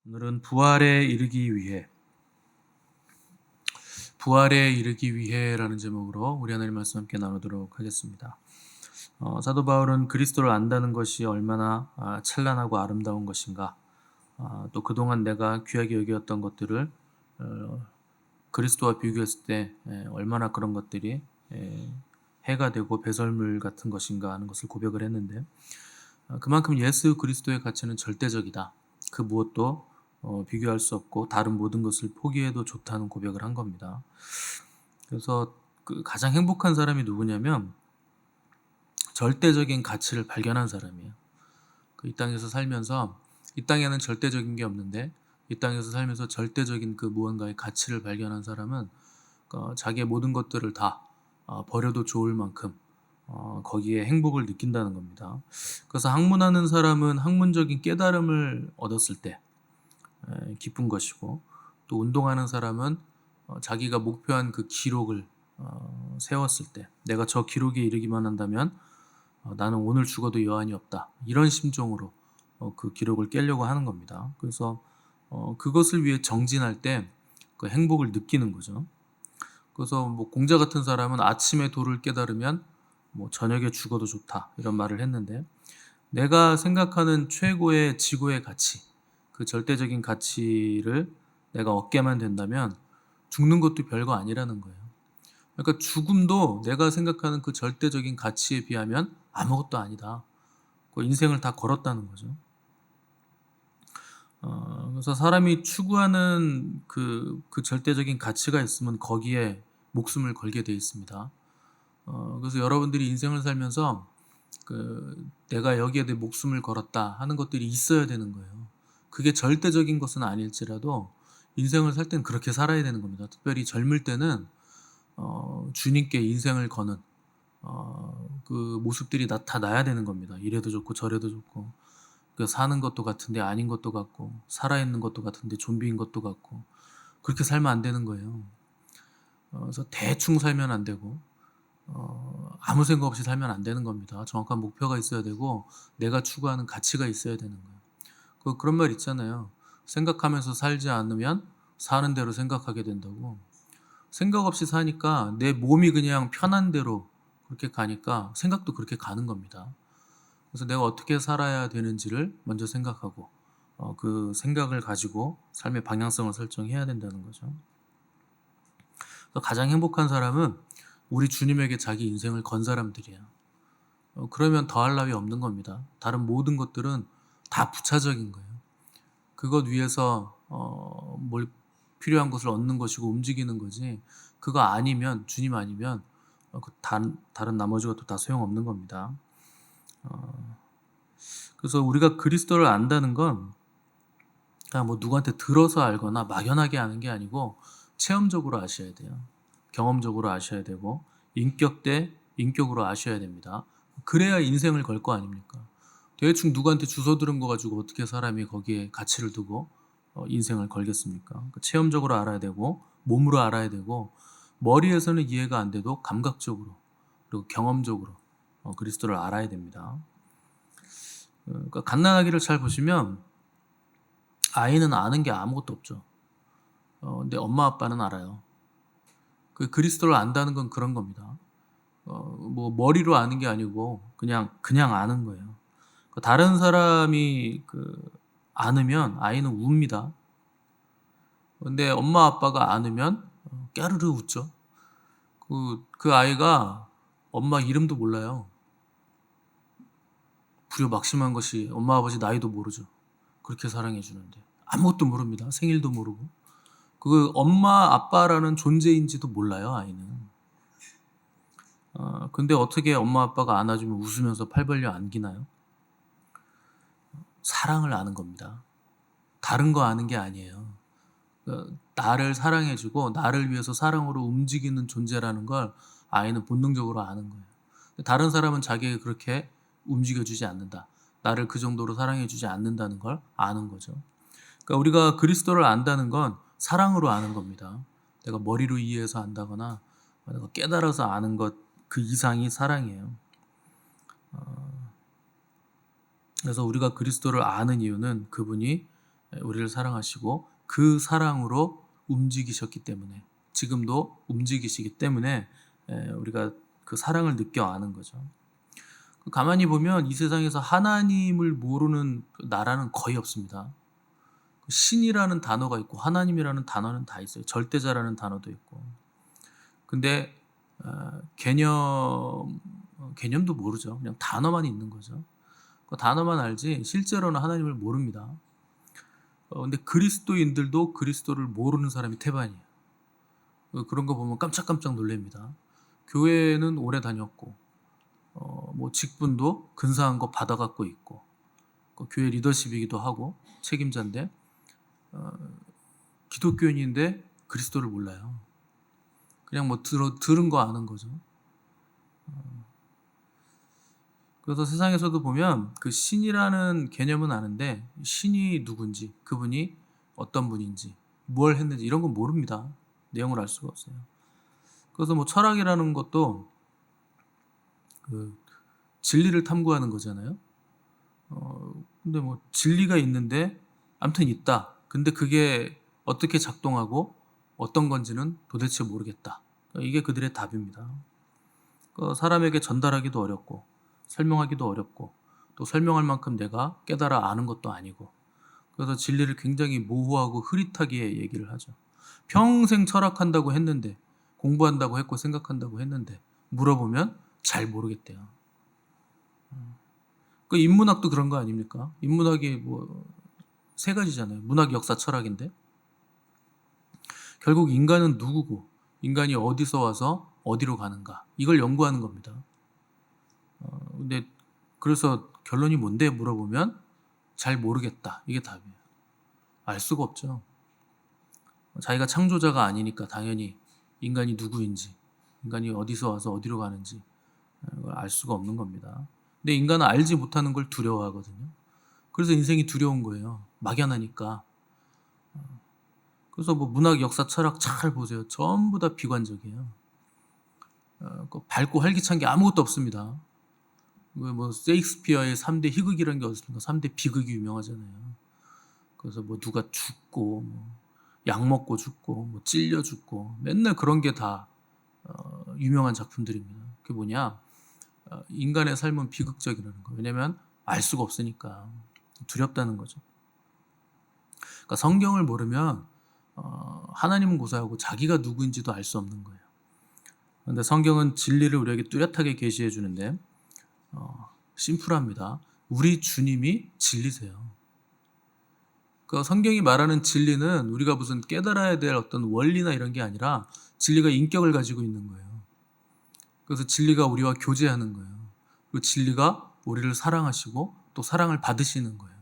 오늘은 부활에 이르기 위해라는 제목으로 우리 하나님 말씀 함께 나누도록 하겠습니다. 사도 바울은 그리스도를 안다는 것이 얼마나 찬란하고 아름다운 것인가, 또 그동안 내가 귀하게 여기었던 것들을 그리스도와 비교했을 때 얼마나 그런 것들이 해가 되고 배설물 같은 것인가 하는 것을 고백을 했는데, 그만큼 예수 그리스도의 가치는 절대적이다. 그 무엇도 비교할 수 없고 다른 모든 것을 포기해도 좋다는 고백을 한 겁니다. 그래서 그 가장 행복한 사람이 누구냐면 절대적인 가치를 발견한 사람이에요. 이 땅에서 살면서 이 땅에는 절대적인 게 없는데 이 땅에서 살면서 절대적인 그 무언가의 가치를 발견한 사람은 자기의 모든 것들을 다 버려도 좋을 만큼 거기에 행복을 느낀다는 겁니다. 그래서 학문하는 사람은 학문적인 깨달음을 얻었을 때 기쁜 것이고, 또 운동하는 사람은 자기가 목표한 그 기록을 세웠을 때 내가 저 기록에 이르기만 한다면 나는 오늘 죽어도 여한이 없다, 이런 심정으로 그 기록을 깨려고 하는 겁니다. 그래서 그것을 위해 정진할 때 그 행복을 느끼는 거죠. 그래서 뭐 공자 같은 사람은 아침에 도를 깨달으면 뭐 저녁에 죽어도 좋다, 이런 말을 했는데, 내가 생각하는 최고의 지고의 가치, 그 절대적인 가치를 내가 얻게만 된다면 죽는 것도 별거 아니라는 거예요. 그러니까 죽음도 내가 생각하는 그 절대적인 가치에 비하면 아무것도 아니다. 그 인생을 다 걸었다는 거죠. 그래서 사람이 추구하는 그 절대적인 가치가 있으면 거기에 목숨을 걸게 돼 있습니다. 그래서 여러분들이 인생을 살면서 내가 여기에 내 목숨을 걸었다 하는 것들이 있어야 되는 거예요. 그게 절대적인 것은 아닐지라도 인생을 살 땐 그렇게 살아야 되는 겁니다. 특별히 젊을 때는 주님께 인생을 거는 그 모습들이 나타나야 되는 겁니다. 이래도 좋고 저래도 좋고, 사는 것도 같은데 아닌 것도 같고, 살아있는 것도 같은데 좀비인 것도 같고, 그렇게 살면 안 되는 거예요. 그래서 대충 살면 안 되고 아무 생각 없이 살면 안 되는 겁니다. 정확한 목표가 있어야 되고 내가 추구하는 가치가 있어야 되는 거예요. 그런 말 있잖아요. 생각하면서 살지 않으면 사는 대로 생각하게 된다고. 생각 없이 사니까 내 몸이 그냥 편한 대로 그렇게 가니까 생각도 그렇게 가는 겁니다. 그래서 내가 어떻게 살아야 되는지를 먼저 생각하고 그 생각을 가지고 삶의 방향성을 설정해야 된다는 거죠. 가장 행복한 사람은 우리 주님에게 자기 인생을 건 사람들이에요. 그러면 더할 나위 없는 겁니다. 다른 모든 것들은 다 부차적인 거예요. 그것 위해서 뭘 필요한 것을 얻는 것이고 움직이는 거지, 그거 아니면, 주님 아니면 다른 나머지 것도 다 소용없는 겁니다. 그래서 우리가 그리스도를 안다는 건 그냥 뭐 누구한테 들어서 알거나 막연하게 아는 게 아니고 체험적으로 아셔야 돼요. 경험적으로 아셔야 되고 인격 대 인격으로 아셔야 됩니다. 그래야 인생을 걸 거 아닙니까? 대충 누구한테 주워 들은 거 가지고 어떻게 사람이 거기에 가치를 두고 인생을 걸겠습니까? 체험적으로 알아야 되고 몸으로 알아야 되고, 머리에서는 이해가 안 돼도 감각적으로 그리고 경험적으로 그리스도를 알아야 됩니다. 그러니까 갓난아기를 잘 보시면 아이는 아는 게 아무것도 없죠. 근데 엄마 아빠는 알아요. 그 그리스도를 안다는 건 그런 겁니다. 뭐 머리로 아는 게 아니고 그냥 아는 거예요. 다른 사람이 안으면 아이는 웁니다. 근데 엄마 아빠가 안으면 깨르르 웃죠. 그 아이가 엄마 이름도 몰라요. 부려막심한 것이 엄마 아버지 나이도 모르죠. 그렇게 사랑해 주는데 아무것도 모릅니다. 생일도 모르고. 그 엄마 아빠라는 존재인지도 몰라요, 아이는. 근데 어떻게 엄마 아빠가 안아주면 웃으면서 팔 벌려 안기나요? 사랑을 아는 겁니다. 다른 거 아는 게 아니에요. 나를 사랑해주고 나를 위해서 사랑으로 움직이는 존재라는 걸 아이는 본능적으로 아는 거예요. 다른 사람은 자기가 그렇게 움직여주지 않는다, 나를 그 정도로 사랑해주지 않는다는 걸 아는 거죠. 그러니까 우리가 그리스도를 안다는 건 사랑으로 아는 겁니다. 내가 머리로 이해해서 안다거나 내가 깨달아서 아는 것 그 이상이 사랑이에요. 그래서 우리가 그리스도를 아는 이유는 그분이 우리를 사랑하시고 그 사랑으로 움직이셨기 때문에, 지금도 움직이시기 때문에 우리가 그 사랑을 느껴 아는 거죠. 가만히 보면 이 세상에서 하나님을 모르는 나라는 거의 없습니다. 신이라는 단어가 있고 하나님이라는 단어는 다 있어요. 절대자라는 단어도 있고. 근데 개념도 모르죠. 그냥 단어만 있는 거죠. 그 단어만 알지 실제로는 하나님을 모릅니다. 근데 그리스도인들도 그리스도를 모르는 사람이 태반이에요. 그런 거 보면 깜짝깜짝 놀랍니다. 교회는 오래 다녔고, 뭐 직분도 근사한 거 받아갖고 있고, 교회 리더십이기도 하고 책임자인데, 기독교인인데 그리스도를 몰라요. 그냥 뭐 들은 거 아는 거죠. 그래서 세상에서도 보면 그 신이라는 개념은 아는데 신이 누군지, 그분이 어떤 분인지, 뭘 했는지 이런 건 모릅니다. 내용을 알 수가 없어요. 그래서 뭐 철학이라는 것도 그 진리를 탐구하는 거잖아요. 근데 뭐 진리가 있는데 아무튼 있다. 근데 그게 어떻게 작동하고 어떤 건지는 도대체 모르겠다. 이게 그들의 답입니다. 사람에게 전달하기도 어렵고 설명하기도 어렵고 또 설명할 만큼 내가 깨달아 아는 것도 아니고, 그래서 진리를 굉장히 모호하고 흐릿하게 얘기를 하죠. 평생 철학한다고 했는데, 공부한다고 했고 생각한다고 했는데 물어보면 잘 모르겠대요. 그 인문학도 그런 거 아닙니까? 인문학이 뭐 세 가지잖아요. 문학, 역사, 철학인데 결국 인간은 누구고 인간이 어디서 와서 어디로 가는가, 이걸 연구하는 겁니다. 근데 그래서 결론이 뭔데 물어보면 잘 모르겠다, 이게 답이에요. 알 수가 없죠. 자기가 창조자가 아니니까 당연히 인간이 누구인지, 인간이 어디서 와서 어디로 가는지 그걸 알 수가 없는 겁니다. 근데 인간은 알지 못하는 걸 두려워하거든요. 그래서 인생이 두려운 거예요. 막연하니까. 그래서 뭐 문학, 역사, 철학 잘 보세요. 전부 다 비관적이에요. 밝고 활기찬 게 아무것도 없습니다. 뭐 세익스피어의 3대 희극이라는 게 어딨습니까? 3대 비극이 유명하잖아요. 그래서 뭐 누가 죽고, 뭐 약 먹고 죽고, 뭐 찔려 죽고, 맨날 그런 게 다 유명한 작품들입니다. 그게 뭐냐? 인간의 삶은 비극적이라는 거. 왜냐면 알 수가 없으니까 두렵다는 거죠. 그러니까 성경을 모르면 하나님은 고사하고 자기가 누구인지도 알 수 없는 거예요. 그런데 성경은 진리를 우리에게 뚜렷하게 계시해 주는데 심플합니다. 우리 주님이 진리세요. 그 성경이 말하는 진리는 우리가 무슨 깨달아야 될 어떤 원리나 이런 게 아니라 진리가 인격을 가지고 있는 거예요. 그래서 진리가 우리와 교제하는 거예요. 그 진리가 우리를 사랑하시고 또 사랑을 받으시는 거예요.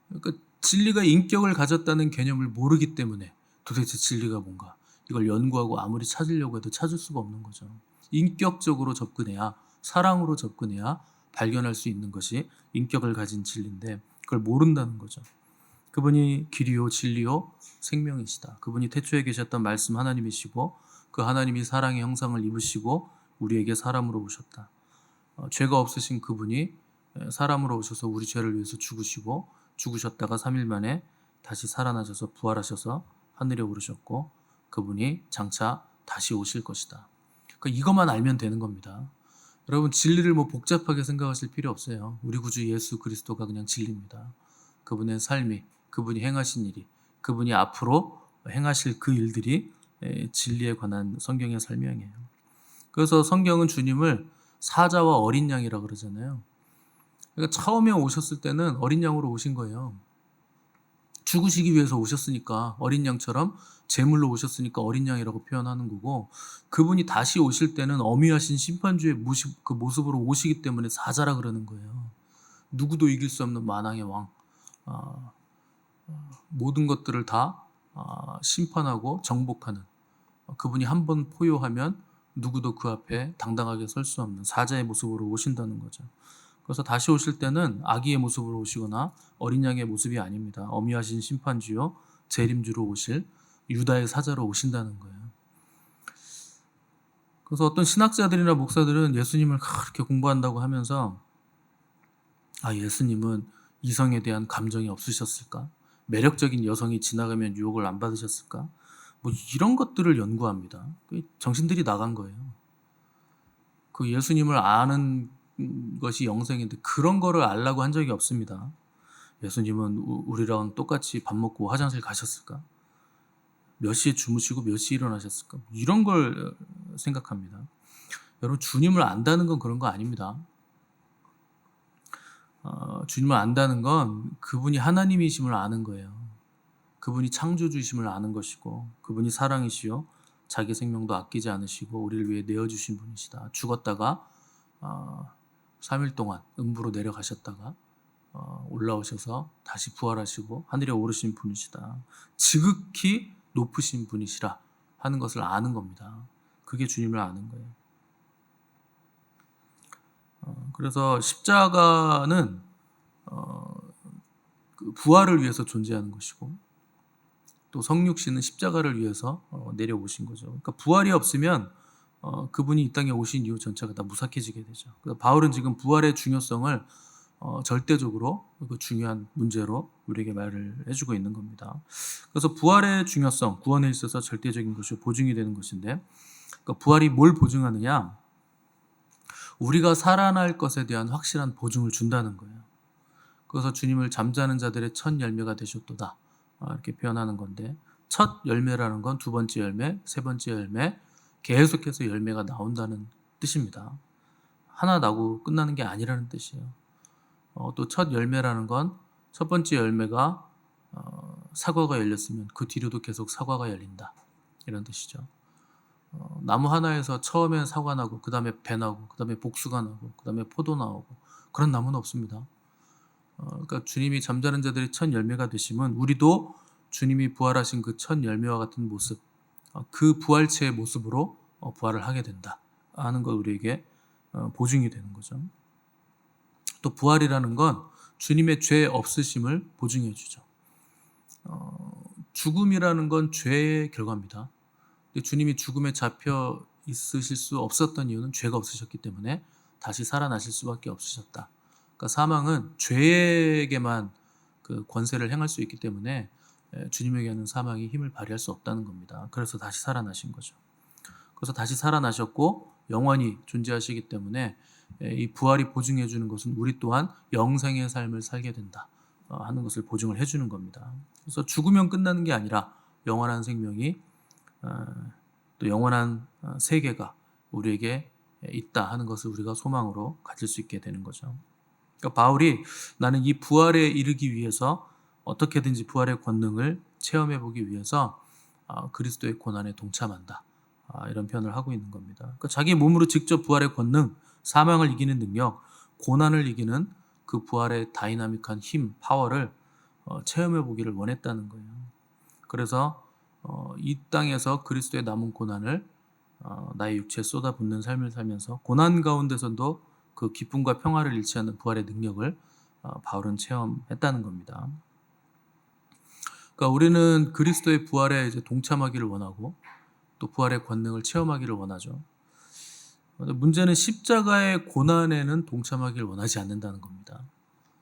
그러니까 진리가 인격을 가졌다는 개념을 모르기 때문에 도대체 진리가 뭔가, 이걸 연구하고 아무리 찾으려고 해도 찾을 수가 없는 거죠. 인격적으로 접근해야, 사랑으로 접근해야 발견할 수 있는 것이 인격을 가진 진리인데 그걸 모른다는 거죠. 그분이 길이요 진리요 생명이시다. 그분이 태초에 계셨던 말씀 하나님이시고 그 하나님이 사랑의 형상을 입으시고 우리에게 사람으로 오셨다. 죄가 없으신 그분이 사람으로 오셔서 우리 죄를 위해서 죽으시고 죽으셨다가 3일 만에 다시 살아나셔서 부활하셔서 하늘에 오르셨고 그분이 장차 다시 오실 것이다. 그러니까 이것만 알면 되는 겁니다. 여러분 진리를 뭐 복잡하게 생각하실 필요 없어요. 우리 구주 예수 그리스도가 그냥 진리입니다. 그분의 삶이, 그분이 행하신 일이, 그분이 앞으로 행하실 그 일들이 진리에 관한 성경의 설명이에요. 그래서 성경은 주님을 사자와 어린 양이라고 그러잖아요. 그러니까 처음에 오셨을 때는 어린 양으로 오신 거예요. 죽으시기 위해서 오셨으니까 어린 양처럼 제물로 오셨으니까 어린 양이라고 표현하는 거고, 그분이 다시 오실 때는 엄위하신 심판주의 그 모습으로 오시기 때문에 사자라 그러는 거예요. 누구도 이길 수 없는 만왕의 왕, 모든 것들을 다 심판하고 정복하는, 그분이 한 번 포효하면 누구도 그 앞에 당당하게 설 수 없는 사자의 모습으로 오신다는 거죠. 그래서 다시 오실 때는 아기의 모습으로 오시거나 어린 양의 모습이 아닙니다. 엄위하신 심판주요 재림주로 오실 유다의 사자로 오신다는 거예요. 그래서 어떤 신학자들이나 목사들은 예수님을 그렇게 공부한다고 하면서 예수님은 이성에 대한 감정이 없으셨을까? 매력적인 여성이 지나가면 유혹을 안 받으셨을까? 뭐 이런 것들을 연구합니다. 정신들이 나간 거예요. 그 예수님을 아는 것이 영생인데 그런 거를 알라고 한 적이 없습니다. 예수님은 우리랑 똑같이 밥 먹고 화장실 가셨을까? 몇 시에 주무시고 몇 시에 일어나셨을까? 이런 걸 생각합니다. 여러분, 주님을 안다는 건 그런 거 아닙니다. 주님을 안다는 건 그분이 하나님이심을 아는 거예요. 그분이 창조주이심을 아는 것이고, 그분이 사랑이시요 자기 생명도 아끼지 않으시고 우리를 위해 내어주신 분이시다. 죽었다가 3일 동안 음부로 내려가셨다가 올라오셔서 다시 부활하시고 하늘에 오르신 분이시다. 지극히 높으신 분이시라 하는 것을 아는 겁니다. 그게 주님을 아는 거예요. 그래서 십자가는 그 부활을 위해서 존재하는 것이고, 또 성육신은 십자가를 위해서 내려오신 거죠. 그러니까 부활이 없으면 그분이 이 땅에 오신 이후 전체가 다 무삭해지게 되죠. 그래서 바울은 지금 부활의 중요성을 절대적으로 그 중요한 문제로 우리에게 말을 해주고 있는 겁니다. 그래서 부활의 중요성, 구원에 있어서 절대적인 것이 보증이 되는 것인데, 그러니까 부활이 뭘 보증하느냐? 우리가 살아날 것에 대한 확실한 보증을 준다는 거예요. 그래서 주님을 잠자는 자들의 첫 열매가 되셨도다, 이렇게 표현하는 건데, 첫 열매라는 건 두 번째 열매, 세 번째 열매, 계속해서 열매가 나온다는 뜻입니다. 하나 나고 끝나는 게 아니라는 뜻이에요. 또 첫 열매라는 건 첫 번째 열매가 사과가 열렸으면 그 뒤로도 계속 사과가 열린다, 이런 뜻이죠. 나무 하나에서 처음엔 사과 나고, 그 다음에 배 나고, 그 다음에 복수가 나고, 그 다음에 포도 나오고, 그런 나무는 없습니다. 그러니까 주님이 잠자는 자들의 첫 열매가 되심은 우리도 주님이 부활하신 그 첫 열매와 같은 모습, 그 부활체의 모습으로 부활을 하게 된다 하는 것, 우리에게 보증이 되는 거죠. 또 부활이라는 건 주님의 죄 없으심을 보증해 주죠. 죽음이라는 건 죄의 결과입니다. 근데 주님이 죽음에 잡혀 있으실 수 없었던 이유는 죄가 없으셨기 때문에 다시 살아나실 수밖에 없으셨다. 그러니까 사망은 죄에게만 그 권세를 행할 수 있기 때문에 주님에게는 사망이 힘을 발휘할 수 없다는 겁니다. 그래서 다시 살아나신 거죠. 그래서 다시 살아나셨고 영원히 존재하시기 때문에 이 부활이 보증해 주는 것은 우리 또한 영생의 삶을 살게 된다 하는 것을 보증을 해주는 겁니다. 그래서 죽으면 끝나는 게 아니라 영원한 생명이, 또 영원한 세계가 우리에게 있다 하는 것을 우리가 소망으로 가질 수 있게 되는 거죠. 그러니까 바울이 나는 이 부활에 이르기 위해서 어떻게든지 부활의 권능을 체험해 보기 위해서 그리스도의 고난에 동참한다, 이런 표현을 하고 있는 겁니다. 그러니까 자기 몸으로 직접 부활의 권능, 사망을 이기는 능력, 고난을 이기는 그 부활의 다이나믹한 힘, 파워를 체험해 보기를 원했다는 거예요. 그래서 이 땅에서 그리스도의 남은 고난을 나의 육체에 쏟아붓는 삶을 살면서 고난 가운데서도 그 기쁨과 평화를 잃지 않는 부활의 능력을 바울은 체험했다는 겁니다. 그러니까 우리는 그리스도의 부활에 이제 동참하기를 원하고 또 부활의 권능을 체험하기를 원하죠. 문제는 십자가의 고난에는 동참하기를 원하지 않는다는 겁니다.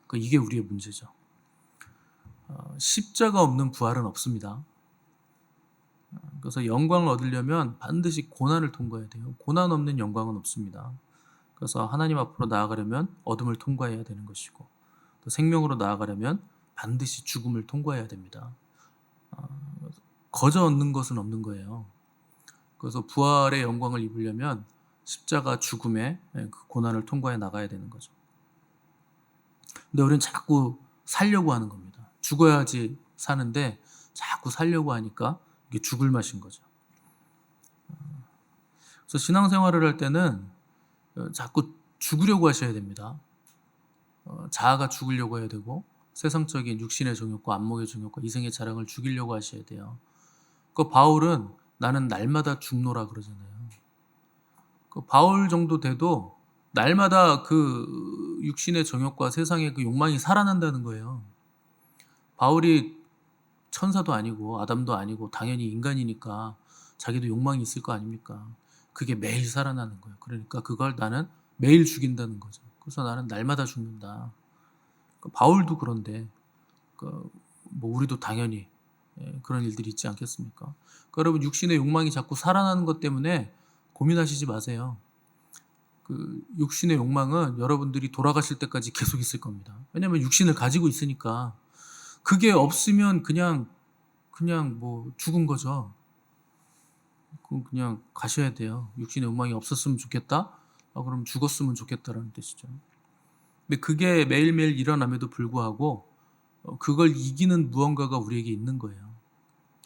그러니까 이게 우리의 문제죠. 십자가 없는 부활은 없습니다. 그래서 영광을 얻으려면 반드시 고난을 통과해야 돼요. 고난 없는 영광은 없습니다. 그래서 하나님 앞으로 나아가려면 어둠을 통과해야 되는 것이고, 또 생명으로 나아가려면 반드시 죽음을 통과해야 됩니다. 거저 얻는 것은 없는 거예요. 그래서 부활의 영광을 입으려면 십자가 죽음의 그 고난을 통과해 나가야 되는 거죠. 근데 우리는 자꾸 살려고 하는 겁니다. 죽어야지 사는데 자꾸 살려고 하니까 이게 죽을 맛인 거죠. 그래서 신앙생활을 할 때는 자꾸 죽으려고 하셔야 됩니다. 자아가 죽으려고 해야 되고, 세상적인 육신의 정욕과 안목의 정욕과 이생의 자랑을 죽이려고 하셔야 돼요. 그 바울은 나는 날마다 죽노라 그러잖아요. 그 바울 정도 돼도 날마다 그 육신의 정욕과 세상의 그 욕망이 살아난다는 거예요. 바울이 천사도 아니고 아담도 아니고 당연히 인간이니까 자기도 욕망이 있을 거 아닙니까? 그게 매일 살아나는 거예요. 그러니까 그걸 나는 매일 죽인다는 거죠. 그래서 나는 날마다 죽는다. 바울도 그런데 뭐 우리도 당연히 그런 일들이 있지 않겠습니까? 그러니까 여러분 육신의 욕망이 자꾸 살아나는 것 때문에 고민하시지 마세요. 그 육신의 욕망은 여러분들이 돌아가실 때까지 계속 있을 겁니다. 왜냐하면 육신을 가지고 있으니까. 그게 없으면 그냥 뭐 죽은 거죠. 그냥 가셔야 돼요. 육신의 욕망이 없었으면 좋겠다. 그럼 죽었으면 좋겠다라는 뜻이죠. 근데 그게 매일매일 일어남에도 불구하고 그걸 이기는 무언가가 우리에게 있는 거예요.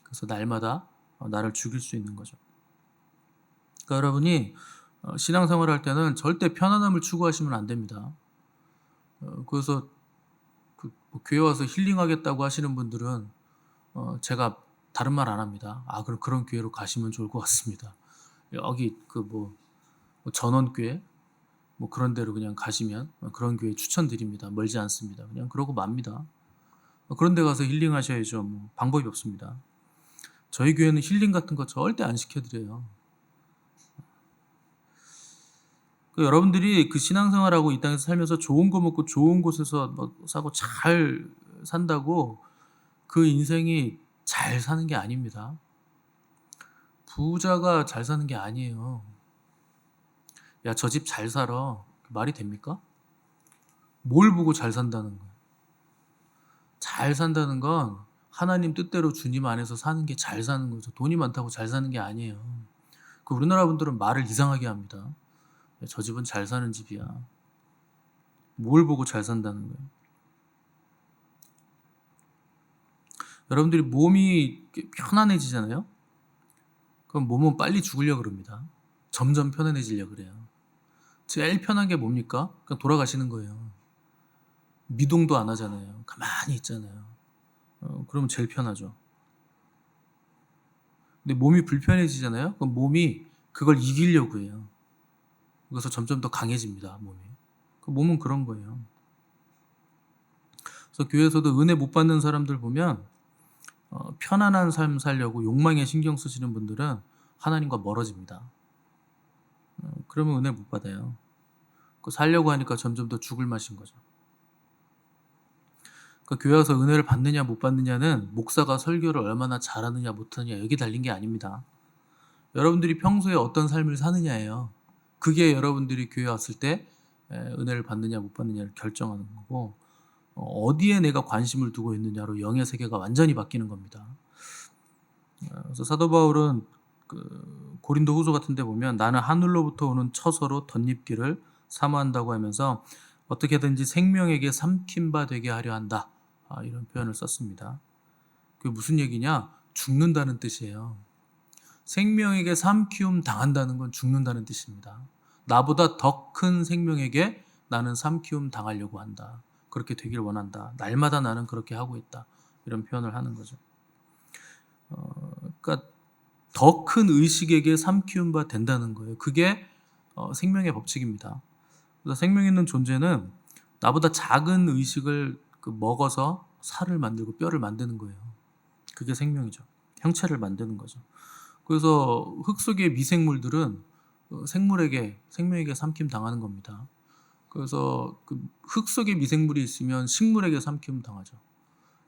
그래서 날마다 나를 죽일 수 있는 거죠. 그러니까 여러분이 신앙생활 할 때는 절대 편안함을 추구하시면 안 됩니다. 그래서 뭐 교회 와서 힐링하겠다고 하시는 분들은 제가 다른 말 안 합니다. 그럼 그런 교회로 가시면 좋을 것 같습니다. 여기 뭐 전원교회 뭐 그런 데로 그냥 가시면 그런 교회 추천드립니다. 멀지 않습니다. 그냥 그러고 맙니다. 그런 데 가서 힐링하셔야죠. 뭐 방법이 없습니다. 저희 교회는 힐링 같은 거 절대 안 시켜드려요. 여러분들이 그 신앙생활하고 이 땅에서 살면서 좋은 거 먹고 좋은 곳에서 뭐 사고 잘 산다고 그 인생이 잘 사는 게 아닙니다. 부자가 잘 사는 게 아니에요. 야, 저 집 잘 살아. 말이 됩니까? 뭘 보고 잘 산다는 거예요? 잘 산다는 건 하나님 뜻대로 주님 안에서 사는 게 잘 사는 거죠. 돈이 많다고 잘 사는 게 아니에요. 우리나라 분들은 말을 이상하게 합니다. 저 집은 잘 사는 집이야. 뭘 보고 잘 산다는 거예요? 여러분들이 몸이 편안해지잖아요? 그럼 몸은 빨리 죽으려고 그럽니다. 점점 편안해지려고 그래요. 제일 편한 게 뭡니까? 그냥 돌아가시는 거예요. 미동도 안 하잖아요. 가만히 있잖아요. 그러면 제일 편하죠. 근데 몸이 불편해지잖아요? 그럼 몸이 그걸 이기려고 해요. 그래서 점점 더 강해집니다, 몸이. 몸은 그런 거예요. 그래서 교회에서도 은혜 못 받는 사람들 보면 편안한 삶 살려고 욕망에 신경 쓰시는 분들은 하나님과 멀어집니다. 그러면 은혜 못 받아요. 살려고 하니까 점점 더 죽을 맛인 거죠. 교회 와서 은혜를 받느냐 못 받느냐는 목사가 설교를 얼마나 잘하느냐 못하느냐 여기 달린 게 아닙니다. 여러분들이 평소에 어떤 삶을 사느냐예요. 그게 여러분들이 교회 왔을 때 은혜를 받느냐 못 받느냐를 결정하는 거고, 어디에 내가 관심을 두고 있느냐로 영의 세계가 완전히 바뀌는 겁니다. 그래서 사도 바울은 고린도 후서 같은 데 보면 나는 하늘로부터 오는 처소로 덧입기를 사모한다고 하면서 어떻게든지 생명에게 삼킨 바 되게 하려 한다, 이런 표현을 썼습니다. 그게 무슨 얘기냐? 죽는다는 뜻이에요. 생명에게 삼키움 당한다는 건 죽는다는 뜻입니다. 나보다 더 큰 생명에게 나는 삼키움 당하려고 한다. 그렇게 되길 원한다. 날마다 나는 그렇게 하고 있다. 이런 표현을 하는 거죠. 그러니까 더 큰 의식에게 삼키움 바 된다는 거예요. 그게 생명의 법칙입니다. 그래서 생명 있는 존재는 나보다 작은 의식을 먹어서 살을 만들고 뼈를 만드는 거예요. 그게 생명이죠. 형체를 만드는 거죠. 그래서 흙 속의 미생물들은 생명에게 삼킴 당하는 겁니다. 그래서 흙 속에 미생물이 있으면 식물에게 삼킴 당하죠.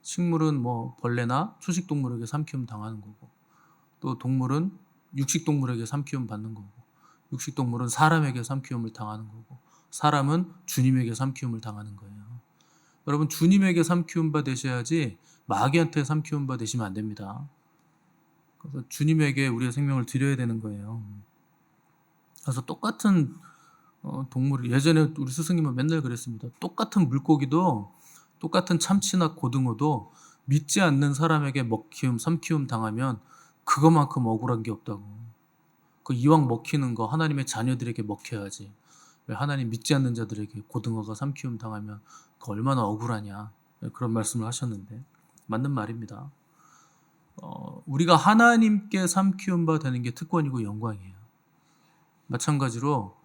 식물은 뭐 벌레나 초식 동물에게 삼킴 당하는 거고, 또 동물은 육식 동물에게 삼키움 받는 거고, 육식 동물은 사람에게 삼키움을 당하는 거고, 사람은 주님에게 삼키움을 당하는 거예요. 여러분, 주님에게 삼키움 받으셔야지 마귀한테 삼키움 받으시면 안 됩니다. 그래서 주님에게 우리의 생명을 드려야 되는 거예요. 그래서 똑같은 동물, 예전에 우리 스승님은 맨날 그랬습니다. 똑같은 물고기도, 똑같은 참치나 고등어도 믿지 않는 사람에게 먹히움, 삼키움 당하면 그것만큼 억울한 게 없다고. 이왕 먹히는 거 하나님의 자녀들에게 먹혀야지. 왜 하나님 믿지 않는 자들에게 고등어가 삼키움 당하면 그 얼마나 억울하냐, 그런 말씀을 하셨는데 맞는 말입니다. 우리가 하나님께 삼키움 바 되는 게 특권이고 영광이에요. 마찬가지로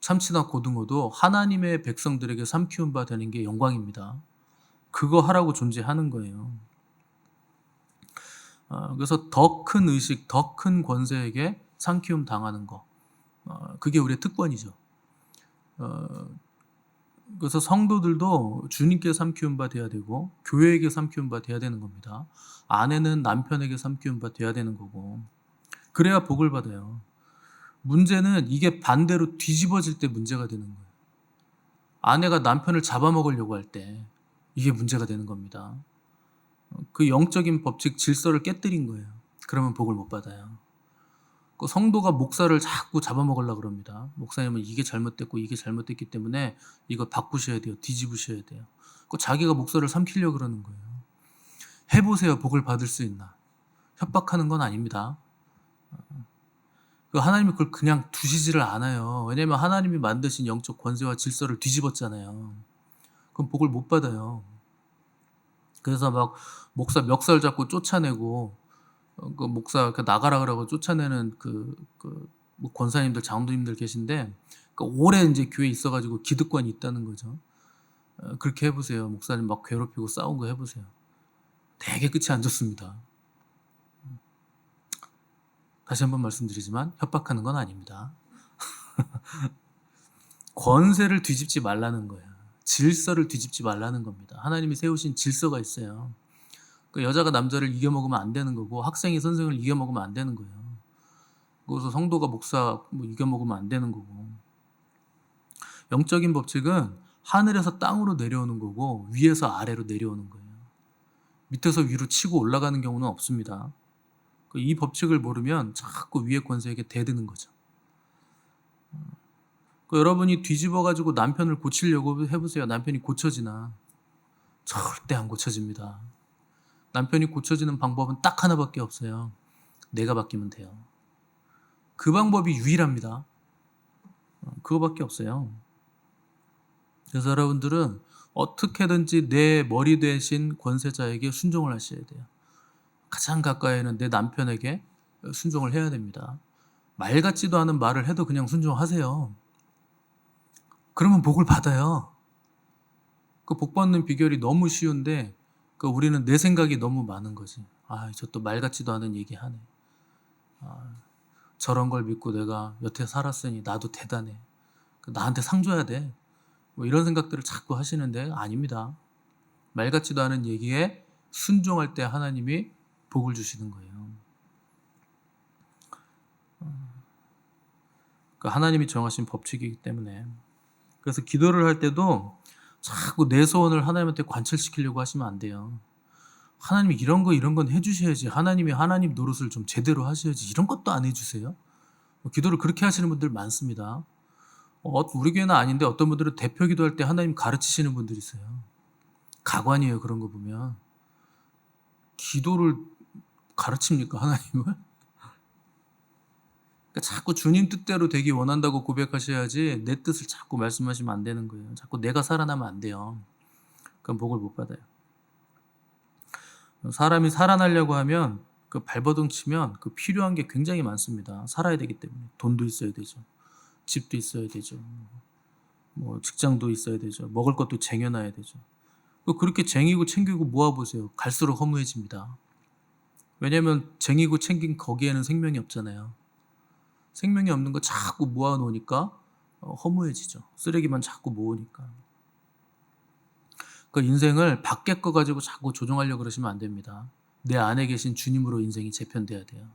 참치나 고등어도 하나님의 백성들에게 삼키움 바 되는 게 영광입니다. 그거 하라고 존재하는 거예요. 그래서 더 큰 의식, 더 큰 권세에게 삼키움 당하는 거, 그게 우리의 특권이죠. 그래서 성도들도 주님께 삶 키운 바 돼야 되고 교회에게 삶 키운 바 돼야 되는 겁니다. 아내는 남편에게 삶 키운 바 돼야 되는 거고 그래야 복을 받아요. 문제는 이게 반대로 뒤집어질 때 문제가 되는 거예요. 아내가 남편을 잡아먹으려고 할 때 이게 문제가 되는 겁니다. 그 영적인 법칙 질서를 깨뜨린 거예요. 그러면 복을 못 받아요. 그 성도가 목사를 자꾸 잡아먹으려고 그럽니다. 목사님은 이게 잘못됐고 이게 잘못됐기 때문에 이거 바꾸셔야 돼요. 뒤집으셔야 돼요. 그 자기가 목사를 삼키려고 그러는 거예요. 해보세요. 복을 받을 수 있나. 협박하는 건 아닙니다. 그 하나님이 그걸 그냥 두시지를 않아요. 왜냐면 하나님이 만드신 영적 권세와 질서를 뒤집었잖아요. 그럼 복을 못 받아요. 그래서 막 목사 멱살 잡고 쫓아내고 그 목사 나가라 그러고 쫓아내는 뭐 권사님들 장로님들 계신데 오래 이제 교회에 있어가지고 기득권이 있다는 거죠. 그렇게 해보세요. 목사님 막 괴롭히고 싸운 거 해보세요. 되게 끝이 안 좋습니다. 다시 한번 말씀드리지만 협박하는 건 아닙니다. 권세를 뒤집지 말라는 거예요. 질서를 뒤집지 말라는 겁니다. 하나님이 세우신 질서가 있어요. 그 여자가 남자를 이겨먹으면 안 되는 거고 학생이 선생을 이겨먹으면 안 되는 거예요. 그래서 성도가 목사 뭐 이겨먹으면 안 되는 거고 영적인 법칙은 하늘에서 땅으로 내려오는 거고 위에서 아래로 내려오는 거예요. 밑에서 위로 치고 올라가는 경우는 없습니다. 이 법칙을 모르면 자꾸 위의 권세에게 대드는 거죠. 여러분이 뒤집어가지고 남편을 고치려고 해보세요. 남편이 고쳐지나? 절대 안 고쳐집니다. 남편이 고쳐지는 방법은 딱 하나밖에 없어요. 내가 바뀌면 돼요. 그 방법이 유일합니다. 그거밖에 없어요. 그래서 여러분들은 어떻게든지 내 머리 대신 권세자에게 순종을 하셔야 돼요. 가장 가까이는 내 남편에게 순종을 해야 됩니다. 말 같지도 않은 말을 해도 그냥 순종하세요. 그러면 복을 받아요. 그 복 받는 비결이 너무 쉬운데 우리는 내 생각이 너무 많은 거지. 저 또 말 같지도 않은 얘기 하네. 저런 걸 믿고 내가 여태 살았으니 나도 대단해. 나한테 상 줘야 돼. 뭐 이런 생각들을 자꾸 하시는데 아닙니다. 말 같지도 않은 얘기에 순종할 때 하나님이 복을 주시는 거예요. 하나님이 정하신 법칙이기 때문에. 그래서 기도를 할 때도 자꾸 내 소원을 하나님한테 관철시키려고 하시면 안 돼요. 하나님이 이런 건 해주셔야지. 하나님이 하나님 노릇을 좀 제대로 하셔야지. 이런 것도 안 해주세요. 기도를 그렇게 하시는 분들 많습니다. 우리 교회는 아닌데 어떤 분들은 대표 기도할 때 하나님 가르치시는 분들이 있어요. 가관이에요. 그런 거 보면. 기도를 가르칩니까 하나님을? 자꾸 주님 뜻대로 되기 원한다고 고백하셔야지 내 뜻을 자꾸 말씀하시면 안 되는 거예요. 자꾸 내가 살아나면 안 돼요. 그럼 복을 못 받아요. 사람이 살아나려고 하면 발버둥 치면 필요한 게 굉장히 많습니다. 살아야 되기 때문에 돈도 있어야 되죠. 집도 있어야 되죠. 뭐 직장도 있어야 되죠. 먹을 것도 쟁여놔야 되죠. 그렇게 쟁이고 챙기고 모아보세요. 갈수록 허무해집니다. 왜냐하면 쟁이고 챙긴 거기에는 생명이 없잖아요. 생명이 없는 거 자꾸 모아놓으니까 허무해지죠. 쓰레기만 자꾸 모으니까. 인생을 밖에 거 가지고 자꾸 조종하려고 그러시면 안 됩니다. 내 안에 계신 주님으로 인생이 재편돼야 돼요.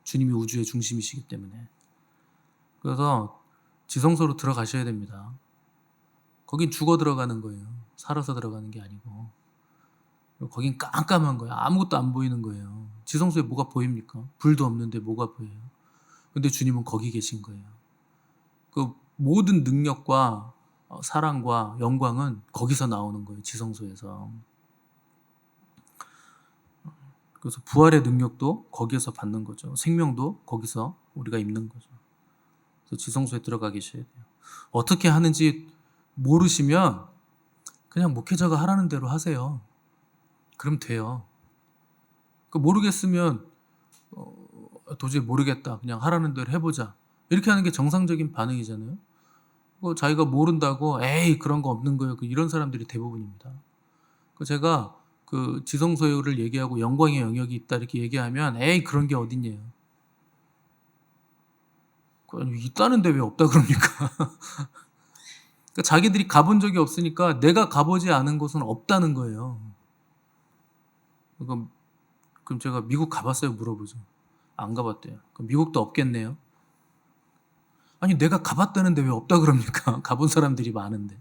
주님이 우주의 중심이시기 때문에. 그래서 지성소로 들어가셔야 됩니다. 거긴 죽어 들어가는 거예요. 살아서 들어가는 게 아니고. 거긴 깜깜한 거예요. 아무것도 안 보이는 거예요. 지성소에 뭐가 보입니까? 불도 없는데 뭐가 보여요? 근데 주님은 거기 계신 거예요. 모든 능력과 사랑과 영광은 거기서 나오는 거예요. 지성소에서. 그래서 부활의 능력도 거기에서 받는 거죠. 생명도 거기서 우리가 입는 거죠. 그래서 지성소에 들어가 계셔야 돼요. 어떻게 하는지 모르시면 그냥 목회자가 하라는 대로 하세요. 그럼 돼요. 모르겠으면 도저히 모르겠다. 그냥 하라는 대로 해보자. 이렇게 하는 게 정상적인 반응이잖아요. 자기가 모른다고 에이 그런 거 없는 거예요. 이런 사람들이 대부분입니다. 제가 지성소를 얘기하고 영광의 영역이 있다 이렇게 얘기하면 에이 그런 게 어딨냐요. 있다는데 왜 없다 그럽니까? 그러니까 자기들이 가본 적이 없으니까 내가 가보지 않은 곳은 없다는 거예요. 그럼 제가 미국 가봤어요? 물어보죠. 안 가봤대요. 그럼 미국도 없겠네요. 아니 내가 가봤다는데 왜 없다 그럽니까? 가본 사람들이 많은데.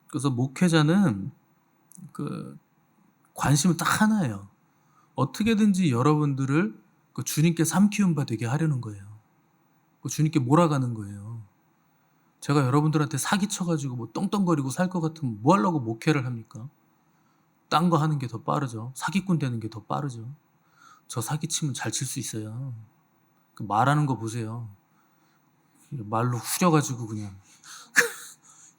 그래서 목회자는 그 관심은 딱 하나예요. 어떻게든지 여러분들을 그 주님께 삼키운 바 되게 하려는 거예요. 그 주님께 몰아가는 거예요. 제가 여러분들한테 사기쳐가지고 뭐 떵떵거리고 살 것 같으면 뭐 하려고 목회를 합니까? 딴 거 하는 게 더 빠르죠. 사기꾼 되는 게 더 빠르죠. 저 사기치면 잘 칠 수 있어요. 그 말하는 거 보세요. 말로 후려가지고 그냥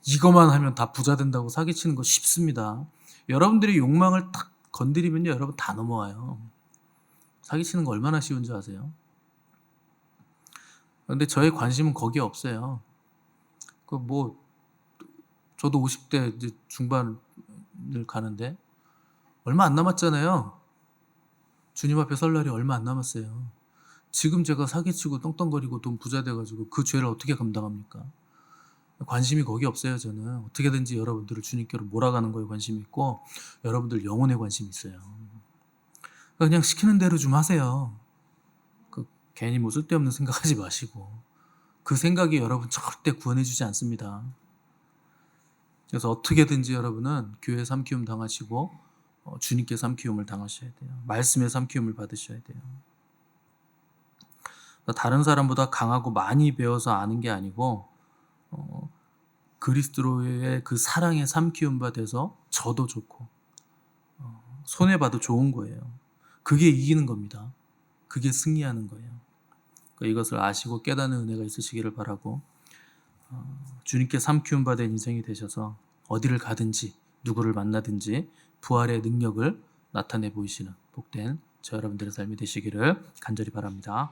이거만 하면 다 부자 된다고 사기치는 거 쉽습니다. 여러분들의 욕망을 탁 건드리면요, 여러분 다 넘어와요. 사기치는 거 얼마나 쉬운지 아세요? 근데 저의 관심은 거기에 없어요. 그 뭐 저도 50대 이제 중반을 가는데 얼마 안 남았잖아요. 주님 앞에 설 날이 얼마 안 남았어요. 지금 제가 사기치고 떵떵거리고 돈 부자 돼가지고 그 죄를 어떻게 감당합니까? 관심이 거기 없어요. 저는 어떻게든지 여러분들을 주님께로 몰아가는 거에 관심이 있고 여러분들 영혼에 관심이 있어요. 그냥 시키는 대로 좀 하세요. 그 괜히 뭐 쓸데없는 생각하지 마시고 그 생각이 여러분 절대 구원해주지 않습니다. 그래서 어떻게든지 여러분은 교회 삼키움 당하시고 주님께 삼키움을 당하셔야 돼요. 말씀의 삼키움을 받으셔야 돼요. 다른 사람보다 강하고 많이 배워서 아는 게 아니고 그리스도의 그 사랑에 삼키움 받아서 저도 좋고 손해봐도 좋은 거예요. 그게 이기는 겁니다. 그게 승리하는 거예요. 그러니까 이것을 아시고 깨닫는 은혜가 있으시기를 바라고 주님께 삼키움 받은 인생이 되셔서 어디를 가든지 누구를 만나든지 부활의 능력을 나타내 보이시는 복된 저 여러분들의 삶이 되시기를 간절히 바랍니다.